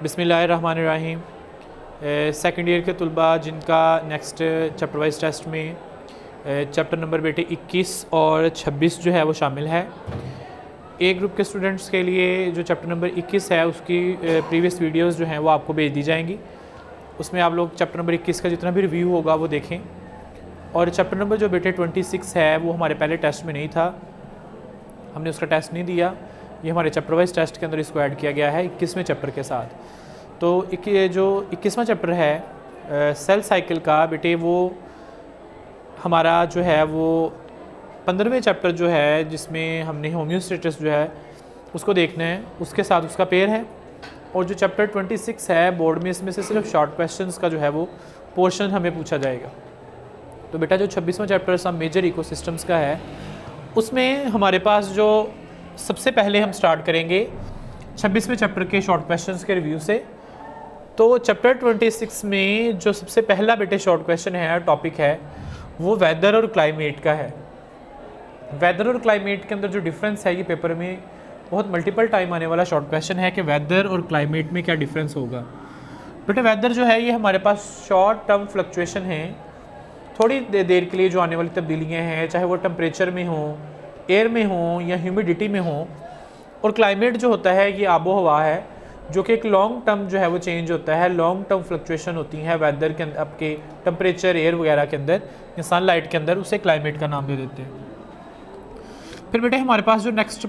बिस्मिल्लाहिर्रहमानिर्रहीम। Second year के तलबा जिनका नेक्स्ट चैप्टर वाइज टेस्ट में चैप्टर नंबर बेटे 21 और 26 जो है वो शामिल है। ए ग्रुप के स्टूडेंट्स के लिए जो चैप्टर नंबर 21 है उसकी प्रीवियस वीडियोस जो हैं वो आपको भेज दी जाएंगी। उसमें आप लोग चैप्टर नंबर 21 का जितना भी रिव्यू होगा वो देखें। और चैप्टर नंबर जो बेटे 26 है वो हमारे पहले टेस्ट में नहीं था, हमने उसका टेस्ट नहीं दिया। ये हमारे चैप्टर वाइज टेस्ट के अंदर इसको ऐड किया गया है 21वें चैप्टर के साथ। तो जो 21वां चैप्टर है सेल साइकिल का बेटे, वो हमारा जो है वो 15वें चैप्टर जो है जिसमें हमने होम्योस्टेसिस जो है उसको देखना है, उसके साथ उसका पेयर है। और जो चैप्टर 26 है बोर्ड में इसमें से सिर्फ शॉर्ट क्वेश्चंस का जो है वो पोर्शन हमें पूछा जाएगा। तो बेटा जो 26वां चैप्टर सब मेजर इकोसिस्टम्स का है उसमें हमारे पास जो सबसे पहले हम स्टार्ट करेंगे 26वें चैप्टर के शॉर्ट क्वेश्चंस के रिव्यू से। तो चैप्टर 26 में जो सबसे पहला बेटे शॉर्ट क्वेश्चन है, टॉपिक है, वो वेदर और क्लाइमेट का है। वेदर और क्लाइमेट के अंदर जो डिफरेंस है, ये पेपर में बहुत मल्टीपल टाइम आने वाला शॉर्ट क्वेश्चन है कि वेदर और क्लाइमेट में क्या डिफरेंस होगा। बेटे वेदर जो है ये हमारे पास शॉर्ट टर्म फ्लक्चुएशन है, थोड़ी देर के लिए जो आने वाली तब्दीलियाँ हैं, चाहे वो टेम्परेचर में हो, एयर में हो या ह्यूमिडिटी में हो। और क्लाइमेट जो होता है ये आबो हवा है, जो कि एक लॉन्ग टर्म जो है वो चेंज होता है, लॉन्ग टर्म फ्लक्चुएशन होती है वेदर के अंदर, आपके टेम्परेचर, एयर वगैरह के अंदर या सनलाइट के अंदर, उसे क्लाइमेट का नाम दे देते हैं। फिर बेटे हमारे पास जो नेक्स्ट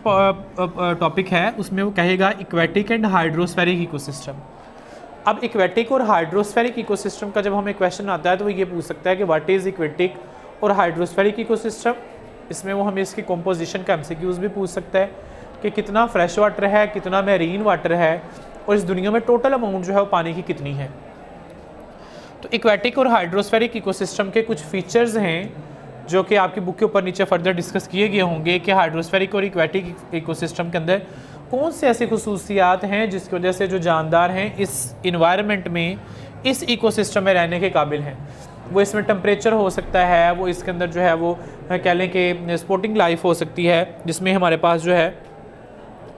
टॉपिक है उसमें वो कहेगा इक्वेटिक एंड हाइड्रोस्फेरिक इकोसिस्टम। अब इक्वेटिक और हाइड्रोस्फेरिक इकोसिस्टम का जब हमें क्वेश्चन आता है तो वो ये पूछ सकता है कि व्हाट इज़ इक्वेटिक और हाइड्रोस्फेरिक इकोसिस्टम। इसमें वो हमें इसकी कंपोजिशन का एमसीक्यूज भी पूछ सकता है कि कितना फ्रेश वाटर है, कितना मैरीन वाटर है, और इस दुनिया में टोटल अमाउंट जो है वो पानी की कितनी है। तो इक्वेटिक और हाइड्रोस्फेरिक इकोसिस्टम के कुछ फीचर्स हैं जो कि आपकी बुक के ऊपर नीचे फर्दर डिस्कस किए गए होंगे कि हाइड्रोस्फेरिक और इक्वेटिक इकोसिस्टम के अंदर कौन से ऐसी खुसूसियात हैं जिसकी वजह से जो जानदार हैं इस इन्वायरमेंट में, इस इकोसिस्टम में रहने के काबिल हैं। वो इसमें टेम्परेचर हो सकता है, वो इसके अंदर जो है वो कह लें कि स्पोर्टिंग लाइफ हो सकती है, जिसमें हमारे पास जो है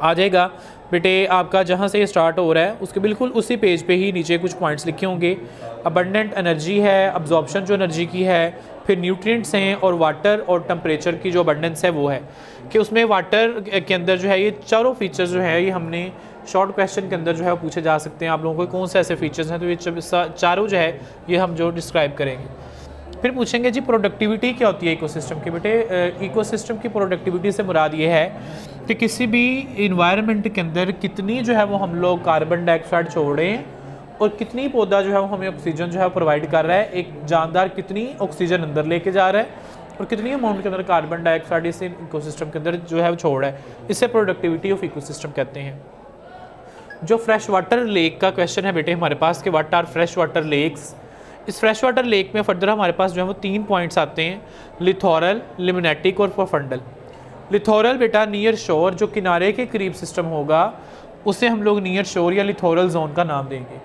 आ जाएगा बेटे आपका जहाँ से ये स्टार्ट हो रहा है उसके बिल्कुल उसी पेज पे ही नीचे कुछ पॉइंट्स लिखे होंगे। अबंडेंट एनर्जी है, अब्जॉर्प्शन जो एनर्जी की है, फिर न्यूट्रिएंट्स हैं, और वाटर और टेम्परेचर की जो अबंडेंस है वो है कि उसमें वाटर के अंदर जो है ये चारों फीचर्स जो है ये हमने शॉर्ट क्वेश्चन के अंदर जो है वो पूछे जा सकते हैं। आप लोगों को कौन से ऐसे फीचर्स हैं, तो ये चारों जो है ये हम जो डिस्क्राइब करेंगे। फिर पूछेंगे जी प्रोडक्टिविटी क्या होती है इकोसिस्टम की। बेटे इकोसिस्टम की प्रोडक्टिविटी से मुराद ये है कि किसी भी इन्वायरमेंट के अंदर कितनी जो है वो हम लोग कार्बन डाइऑक्साइड छोड़ रहे हैं और कितनी पौधा जो है वो हमें ऑक्सीजन जो है प्रोवाइड कर रहा है, एक जानदार कितनी ऑक्सीजन अंदर लेके जा रहा है और कितनी अमाउंट के अंदर कार्बन डाइऑक्साइड इस इकोसिस्टम के अंदर जो है वो छोड़ रहा है, इसे प्रोडक्टिविटी ऑफ इकोसिस्टम कहते हैं। जो फ्रेश वाटर लेक का क्वेश्चन है बेटे हमारे पास कि what are fresh water lakes. इस फ्रेश वाटर लेक में फर्दर हमारे पास जो है वो 3 पॉइंट्स आते हैं, लिथोरल, लिमिनेटिक और प्रोफंडल। लिथोरल बेटा नियर शोर, जो किनारे के करीब सिस्टम होगा उसे हम लोग नियर शोर या लिथोरल जोन का नाम देंगे।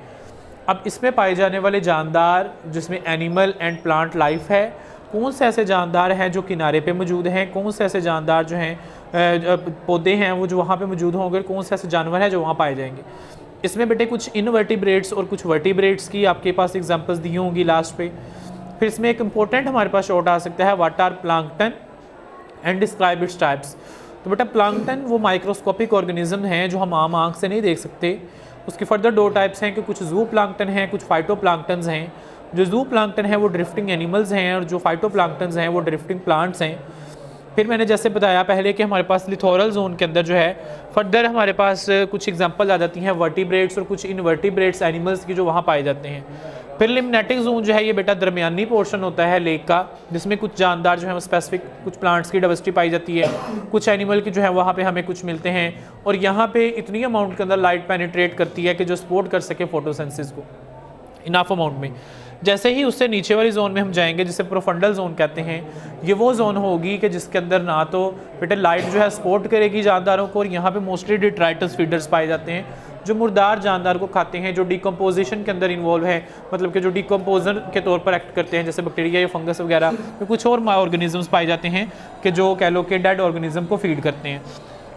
अब इसमें पाए जाने वाले जानदार जिसमें एनिमल एंड प्लांट लाइफ है, कौन से ऐसे जानदार हैं जो किनारे पे मौजूद हैं, कौन से ऐसे जानदार जो हैं पौधे हैं वो जो वहाँ पे मौजूद होंगे, कौन से ऐसे जानवर हैं जो वहाँ पाए जाएंगे। इसमें बेटे कुछ इनवर्टिब्रेट्स और कुछ वर्टिब्रेट्स की आपके पास एग्जांपल्स दी होंगी लास्ट पे। फिर इसमें एक इंपॉर्टेंट हमारे पास शॉर्ट आ सकता है what are plankton and describe its types. तो बेटा प्लांक्टन वो माइक्रोस्कोपिक ऑर्गेनिज्म हैं जो हम आम आँख से नहीं देख सकते। उसके फर्दर 2 टाइप्स हैं कि कुछ जू प्लांक्टन हैं, कुछ फाइटो प्लांक्टन्स हैं। जो जू प्लांक्टन है वो ड्रिफ्टिंग एनिमल्स हैं और जो फाइटो प्लांक्टन्स हैं वो ड्रिफ्टिंग प्लांट्स हैं। फिर मैंने जैसे बताया पहले कि हमारे पास लिथोरल जोन के अंदर जो है फर्दर हमारे पास कुछ एग्जांपल आ जाती हैं वर्टिब्रेट्स और कुछ इनवर्टिब्रेट्स एनिमल्स की जो वहाँ पाए जाते हैं। फिर लिमिनेटिक जोन जो है ये बेटा दरमियानी पोर्शन होता है लेक का, जिसमें कुछ जानदार जो है वो स्पेसिफिक कुछ प्लांट्स की डाइवर्सिटी पाई जाती है, कुछ एनिमल की जो है वहाँ पे हमें कुछ मिलते हैं, और यहाँ पे इतनी अमाउंट के अंदर लाइट पेनिट्रेट करती है कि जो सपोर्ट कर सके फोटोसिंथेसिस को इनफ अमाउंट में। जैसे ही उससे नीचे वाली जोन में हम जाएंगे जिसे प्रोफंडल जोन कहते हैं, ये वो जोन होगी कि जिसके अंदर ना तो बेटे लाइट जो है सपोर्ट करेगी जानदारों को, और यहाँ पे मोस्टली डिट्राइटस फीडर्स पाए जाते हैं जो मुर्दार जानदार को खाते हैं, जो डिकम्पोजिशन के अंदर इन्वॉल्व है, मतलब कि जो डिकम्पोजर के तौर पर एक्ट करते हैं, जैसे बैक्टीरिया या फंगस वगैरह। तो कुछ और ऑर्गेनिजम्स पाए जाते हैं कि जो कह लो कि डेड ऑर्गेनिज्म को फीड करते हैं।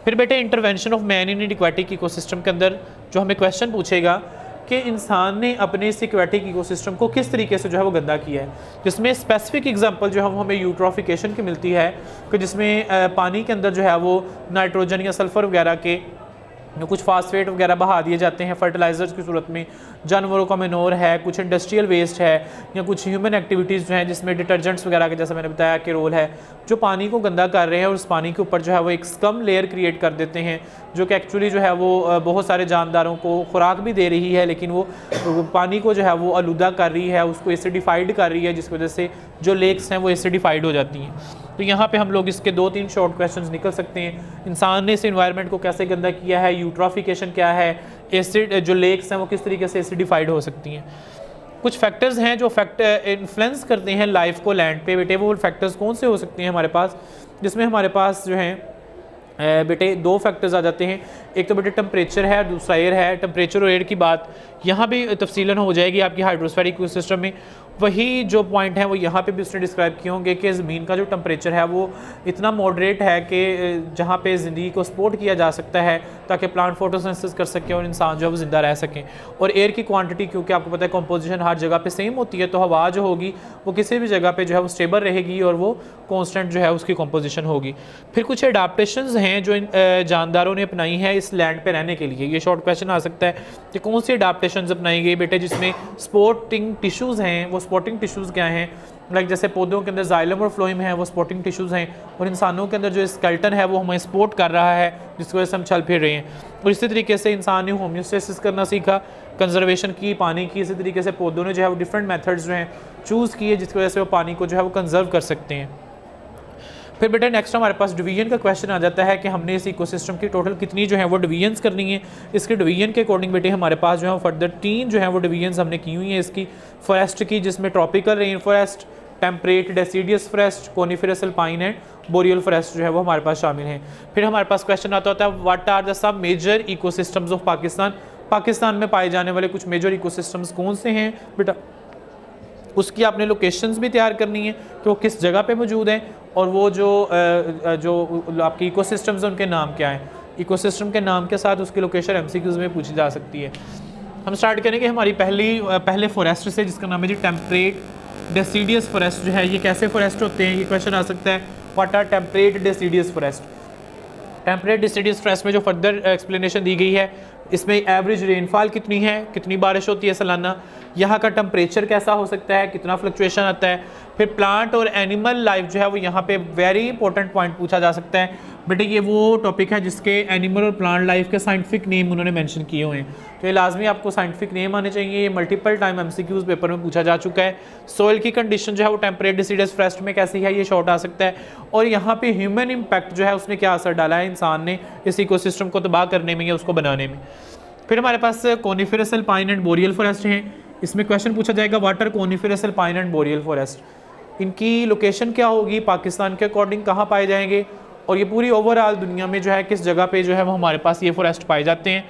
फिर बेटे intervention of man in aquatic ecosystem के अंदर जो हमें क्वेश्चन पूछेगा कि इंसान ने अपने इस एक्वेटिक इकोसिस्टम को किस तरीके से जो है वो गंदा किया है, जिसमें स्पेसिफिक एग्जांपल जो है हमें यूट्रोफिकेशन की मिलती है कि जिसमें पानी के अंदर जो है वो नाइट्रोजन या सल्फ़र वगैरह के कुछ फास्फेट वगैरह बहा दिए जाते हैं फर्टिलाइज़र्स की सूरत में, जानवरों का मैनोर है, कुछ इंडस्ट्रियल वेस्ट है या कुछ ह्यूमन एक्टिविटीज़ जो हैं जिसमें डिटर्जेंट्स वगैरह के जैसा मैंने बताया कि रोल है, जो पानी को गंदा कर रहे हैं और उस पानी के ऊपर जो है वो एक स्कम लेयर क्रिएट कर देते हैं जो कि एक्चुअली जो है वो बहुत सारे जानदारों को खुराक भी दे रही है, लेकिन वो पानी को जो है वो आलूदा कर रही है, उसको एसिडिफाइड कर रही है, जिसकी वजह से जो लेक्स हैं वो एसिडिफाइड हो जाती हैं। तो यहाँ पे हम लोग इसके 2-3 शॉर्ट क्वेश्चंस निकल सकते हैं। इंसान ने इस एनवायरनमेंट को कैसे गंदा किया है, यूट्रोफिकेशन क्या है, एसिड जो लेक्स हैं वो किस तरीके से एसिडिफाइड हो सकती हैं। कुछ फैक्टर्स हैं जो इन्फ्लुएंस करते हैं लाइफ को लैंड पे। बेटे वो फैक्टर्स कौन से हो सकते हैं हमारे पास, जिसमें हमारे पास जो हैं बेटे 2 फैक्टर्स आ जाते हैं। एक तो बेटे टेम्परेचर है और दूसरा एयर है। टेम्परेचर और एयर की बात यहाँ भी तफसीलन हो जाएगी आपकी हाइड्रोस्फेरिक इकोसिस्टम में। वही जो पॉइंट है वो यहाँ पे भी उसने डिस्क्राइब किए होंगे कि ज़मीन का जो टेम्परेचर है वो इतना मॉडरेट है कि जहाँ पे ज़िंदगी को सपोर्ट किया जा सकता है ताकि प्लांट फोटोसिंथेसिस कर सकें और इंसान जो है वो ज़िंदा रह सकें। और एयर की क्वांटिटी क्योंकि आपको पता है कंपोजिशन हर जगह पे सेम होती है, तो हवा जो होगी वो किसी भी जगह पे जो है वो स्टेबल रहेगी और वो कॉन्स्टेंट जो है उसकी कंपोजिशन होगी। फिर कुछ एडाप्टेशंस हैं जो जानदारों ने अपनाई है इस लैंड पे रहने के लिए। ये शॉर्ट क्वेश्चन आ सकता है कि कौन सी एडाप्टेशंस अपनाई गई बेटे, जिसमें स्पोर्टिंग टिश्यूज़ हैं। वो स्पोर्टिंग टिश्यूज़ क्या हैं, लाइक जैसे पौधों के अंदर जाइलम और फ्लोएम है वो स्पोर्टिंग टिश्यूज़ हैं, और इंसानों के अंदर जो स्केलेटन है वो हमें सपोर्ट कर रहा है जिसकी वजह से हम चल फिर रहे हैं। और इसी तरीके से इंसान ने होम्योस्टेसिस करना सीखा, कंजर्वेशन की पानी की। इसी तरीके से पौधों ने जो है वो डिफरेंट मेथड्स जो हैं चूज़ किए जिसकी वजह से वो पानी को जो है वो कंजर्व कर सकते हैं। फिर बेटा नेक्स्ट हमारे पास डिवीजन का क्वेश्चन आ जाता है कि हमने इस इकोसिस्टम की टोटल कितनी जो है वो डिवीजन्स करनी है। इसके डिवीजन के अकॉर्डिंग बेटे हमारे पास जो है फर्दर 3 जो है वो डिवीजन्स हमने की हुई हैं इसकी। फॉरेस्ट की, जिसमें tropical rain forest, temperate deciduous forest, coniferous alpine and boreal forest जो है वो हमारे पास शामिल हैं। फिर हमारे पास क्वेश्चन आता होता है what are the sub major ecosystems of Pakistan. Pakistan में पाए जाने वाले कुछ मेजर इकोसिस्टम्स कौन से हैं बेटा, उसकी आपने लोकेशंस भी तैयार करनी है कि वो किस जगह पे मौजूद हैं, और वो जो आपकी इकोसिस्टम्स हैं उनके नाम क्या हैं। इकोसिस्टम के नाम के साथ उसकी लोकेशन एमसीक्यूज़ में पूछी जा सकती है। हम स्टार्ट करेंगे हमारी पहले फॉरेस्ट से, जिसका नाम है जी टेम्परेट डेसिडियस फॉरेस्ट जो है। ये कैसे फॉरेस्ट होते हैं, ये क्वेश्चन आ सकता है। What are temperate deciduous forest. Temperate deciduous forest में जो फर्दर एक्सप्लेनेशन दी गई है, इसमें एवरेज रेनफॉल कितनी है, कितनी बारिश होती है सालाना, यहाँ का टेम्परेचर कैसा हो सकता है, कितना फ्लक्चुएशन आता है। फिर प्लांट और एनिमल लाइफ जो है वो यहाँ पे वेरी इंपॉर्टेंट पॉइंट पूछा जा सकता है। बेटे ये वो टॉपिक है जिसके एनिमल और प्लांट लाइफ के साइंटिफिक नेम उन्होंने मेंशन किए हुए हैं, तो ये लाजमी आपको साइंटिफिक नेम आने चाहिए। ये मल्टीपल टाइम एमसीक्यूज़ पेपर में पूछा जा चुका है। सोइल की कंडीशन जो है वो टेम्परेट डेसिडियस फॉरेस्ट में कैसी है, ये शॉर्ट आ सकता है। और यहाँ पे ह्यूमन इम्पैक्ट जो है उसने क्या असर डाला है इंसान ने इस इकोसिस्टम को तबाह करने में या उसको बनाने में। फिर हमारे पास coniferous alpine and boreal forest हैं। इसमें क्वेश्चन पूछा जाएगा what are coniferous alpine and boreal forest. इनकी लोकेशन क्या होगी, पाकिस्तान के अकॉर्डिंग कहाँ पाए जाएंगे, और ये पूरी ओवरऑल दुनिया में जो है किस जगह पे जो है वो हमारे पास ये फॉरेस्ट पाए जाते हैं।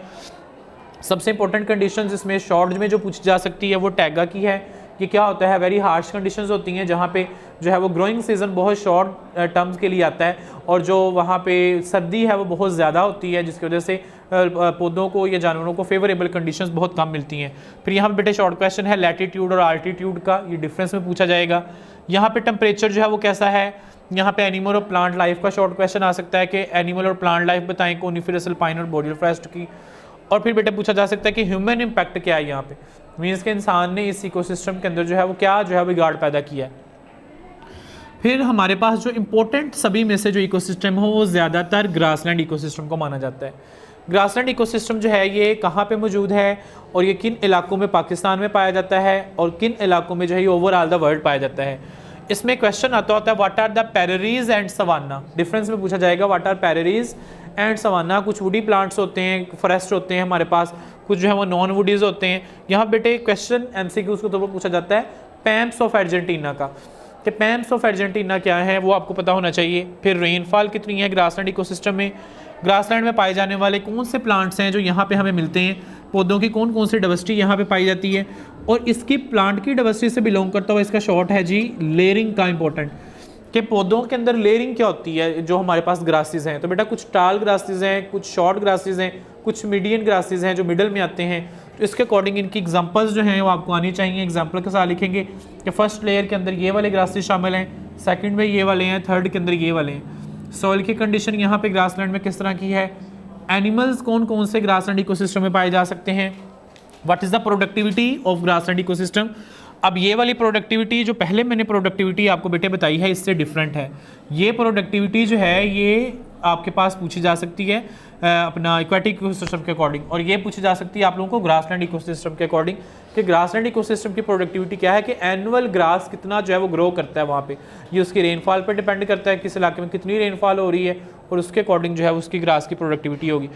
सबसे इंपॉर्टेंट कंडीशंस इसमें शॉर्ट में जो पूछी जा सकती है वो टैगा की है। ये क्या होता है, वेरी हार्श कंडीशंस होती हैं जहाँ पे जो है वो ग्रोइंग सीज़न बहुत शॉर्ट टर्म्स के लिए आता है, और जो वहाँ पे सर्दी है वो बहुत ज़्यादा होती है जिसकी वजह से पौधों को या जानवरों को फेवरेबल कंडीशंस बहुत कम मिलती हैं। फिर यहाँ पे बेटे शॉर्ट क्वेश्चन है लैटीट्यूड और आल्टीट्यूड का, ये डिफरेंस में पूछा जाएगा। यहाँ पे टेम्परेचर जो है वो कैसा है। यहाँ पे एनिमल और प्लांट लाइफ का शॉर्ट क्वेश्चन आ सकता है कि एनिमल और प्लांट लाइफ बताएं कोनिफेरस अल्पाइन और बोरियल फॉरेस्ट की। और फिर बेटे पूछा जा सकता है कि ह्यूमन इम्पैक्ट क्या है यहाँ पे, मीन्स के इंसान ने इस इकोसिस्टम के अंदर जो है वो क्या जो है बिगाड़ पैदा किया है। फिर हमारे पास जो इम्पोर्टेंट सभी में से जो इकोसिस्टम हो वो ज़्यादातर ग्रासलैंड इकोसिस्टम को माना जाता है। ग्रासलैंड इकोसिस्टम जो है ये कहाँ पे मौजूद है और ये किन इलाकों में पाकिस्तान में पाया जाता है और किन इलाकों में जो है ये ओवरऑल द वर्ल्ड पाया जाता है। इसमें क्वेश्चन आता होता है what are the prairies and savanna. Difference में पूछा जाएगा what are prairies and savanna. कुछ वुडी प्लांट्स होते हैं, फॉरेस्ट होते हैं हमारे पास, कुछ जो है वो नॉन वुडीज होते हैं। यहाँ बेटे क्वेश्चन एमसीक्यूज़ के तौर पर पूछा जाता है पैम्स ऑफ अर्जेंटीना का, कि पैम्स ऑफ अर्जेंटीना क्या है वो आपको पता होना चाहिए। फिर रेनफॉल कितनी है ग्रासलैंड इकोसिस्टम में, ग्रासलैंड में पाए जाने वाले कौन से प्लांट्स हैं जो यहाँ पे हमें मिलते हैं, पौधों की कौन कौन सी डाइवर्सिटी यहाँ पे पाई जाती है, और इसकी प्लांट की डाइवर्सिटी से बिलोंग करता हुआ इसका शॉर्ट है जी लेयरिंग का इंपॉर्टेंट, कि पौधों के अंदर लेयरिंग क्या होती है जो हमारे पास ग्रासेस हैं। तो बेटा कुछ टाल ग्रासेस हैं, कुछ शॉर्ट ग्रासेस हैं, कुछ मीडियन ग्रासेस हैं जो मिडल में आते हैं, तो इसके अकॉर्डिंग इनकी एग्जांपल्स जो हैं वो आपको आनी चाहिए। एग्जांपल के साथ लिखेंगे कि फर्स्ट लेयर के अंदर ये वाले ग्रासेस शामिल हैं, सेकंड में ये वाले हैं, थर्ड के अंदर ये वाले हैं। सॉइल की कंडीशन यहाँ पे ग्रासलैंड में किस तरह की है, एनिमल्स कौन कौन से ग्रासलैंड इकोसिस्टम में पाए जा सकते हैं, what is the productivity of grassland ecosystem. अब ये वाली प्रोडक्टिविटी जो पहले मैंने प्रोडक्टिविटी आपको बेटे बताई है इससे डिफरेंट है। ये प्रोडक्टिविटी जो है ये आपके पास पूछी जा सकती है अपना एक्वेटिक इकोसिस्टम के अकॉर्डिंग, और ये पूछी जा सकती है आप लोगों को ग्रासलैंड इकोसिस्टम के अकॉर्डिंग कि ग्रासलैंड इकोसिस्टम की प्रोडक्टिविटी क्या है, कि एनुअल ग्रास कितना जो है वो ग्रो करता है वहाँ पे। ये उसकी रेनफॉल पर डिपेंड करता है, किस इलाके में कितनी रेनफॉल हो रही है, और उसके अकॉर्डिंग जो है उसकी ग्रास की प्रोडक्टिविटी होगी।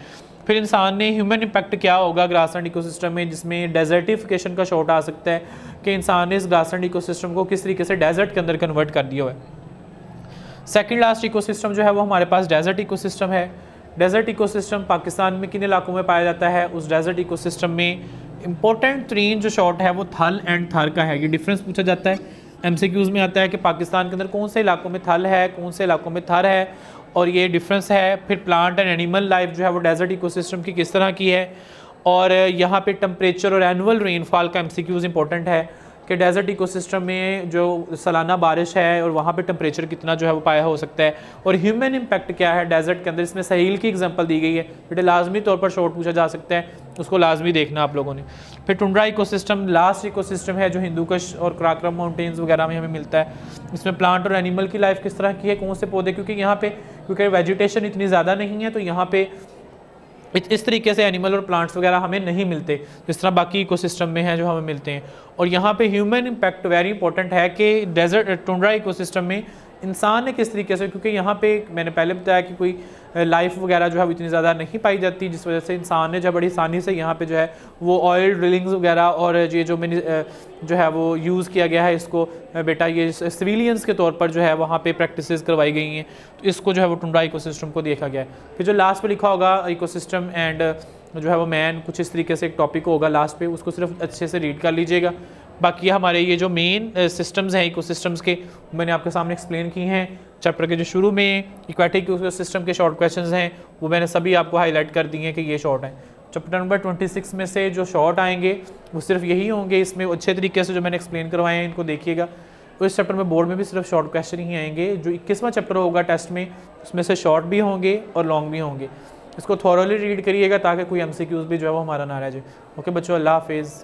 फिर इंसान ने ह्यूमन इम्पैक्ट क्या होगा ग्रासलैंड इकोसिस्टम में, जिसमें डेजर्टिफिकेशन का शॉट आ सकता है कि इंसान ने इस ग्रासलैंड इकोसिस्टम को किस तरीके से डेजर्ट के अंदर कन्वर्ट कर दिया है। सेकंड लास्ट इकोसिस्टम जो है वो हमारे पास डेजर्ट इकोसिस्टम है। डेजर्ट इकोसिस्टम पाकिस्तान में किन इलाकों में पाया जाता है, उस डेजर्ट इकोसिस्टम में इंपॉर्टेंट तरीन जो शॉट है वो थल एंड थर का है। ये डिफरेंस पूछा जाता है, एमसीक्यूज़ में आता है कि पाकिस्तान के अंदर कौन से इलाकों में थल है, कौन से इलाकों में थर है, और ये डिफरेंस है। फिर प्लांट एंड एनिमल लाइफ जो है वो डेजर्ट इकोसिस्टम की किस तरह की है, और यहाँ पे टेम्परेचर और एनुअल रेनफॉल का एमसीक्यूज़ इंपॉर्टेंट है कि डेजर्ट इकोसिस्टम में जो सालाना बारिश है और वहाँ पे टेम्परेचर कितना जो है वो पाया हो सकता है, और ह्यूमन इम्पैक्ट क्या है डेजर्ट के अंदर। इसमें सहील की एग्जांपल दी गई है बेटे, लाजमी तौर पर शॉर्ट पूछा जा सकता है, उसको लाजमी देखना आप लोगों ने। फिर टुंड्रा इकोसिस्टम लास्ट इकोसिस्टम है जो हिंदूकुश और कराकरम माउंटेन्स वगैरह में हमें मिलता है। इसमें प्लांट और एनिमल की लाइफ किस तरह की है, कौन से पौधे, क्योंकि यहाँ पे क्योंकि वेजिटेशन इतनी ज़्यादा नहीं है तो यहाँ पे इस तरीके से एनिमल और प्लांट्स वगैरह हमें नहीं मिलते जिस तरह बाकी इकोसिस्टम में है जो हमें मिलते हैं। और यहाँ पे ह्यूमन इम्पैक्ट वेरी इंपॉर्टेंट है कि डेजर्ट टुंड्रा इकोसिस्टम में इंसान ने किस तरीके से, क्योंकि यहाँ पे मैंने पहले बताया कि कोई लाइफ वगैरह जो है वो इतनी ज़्यादा नहीं पाई जाती, जिस वजह से इंसान ने जब बड़ी आसानी से यहाँ पे जो है वो ऑयल ड्रिलिंग्स वगैरह और ये जो मैंने जो है वो यूज़ किया गया है इसको बेटा ये सिविलियंस के तौर पर जो है वहाँ पे प्रैक्टिसेस करवाई गई हैं, तो इसको जो है वो टुंड्रा इकोसिस्टम को देखा गया है। फिर जो लास्ट पे लिखा होगा इकोसिस्टम एंड जो है वो मैन, कुछ इस तरीके से एक टॉपिक होगा लास्ट पे, उसको सिर्फ अच्छे से रीड कर लीजिएगा। बाकी हमारे ये जो मेन सिस्टम्स हैं इकोसिस्टम्स के मैंने आपके सामने एक्सप्लेन की हैं। चैप्टर के जो शुरू में इक्वेटिक इकोसिस्टम के शॉर्ट क्वेश्चंस हैं वो मैंने सभी आपको हाईलाइट कर दिए हैं कि ये शॉर्ट हैं। चैप्टर नंबर 26 में से जो शॉर्ट आएंगे वो सिर्फ यही होंगे, इसमें अच्छे तरीके से जो मैंने एक्सप्लेन करवाए हैं इनको देखिएगा। तो इस चैप्टर में बोर्ड में भी सिर्फ शॉर्ट क्वेश्चन ही आएंगे। जो 21वां चैप्टर होगा टेस्ट में उसमें से शॉर्ट भी होंगे और लॉन्ग भी होंगे। इसको थॉरोली रीड करिएगा ताकि कोई एमसीक्यूज़ भी जो है वो हमारा ना रह जाए। ओके बच्चों, अल्लाह हाफिज़।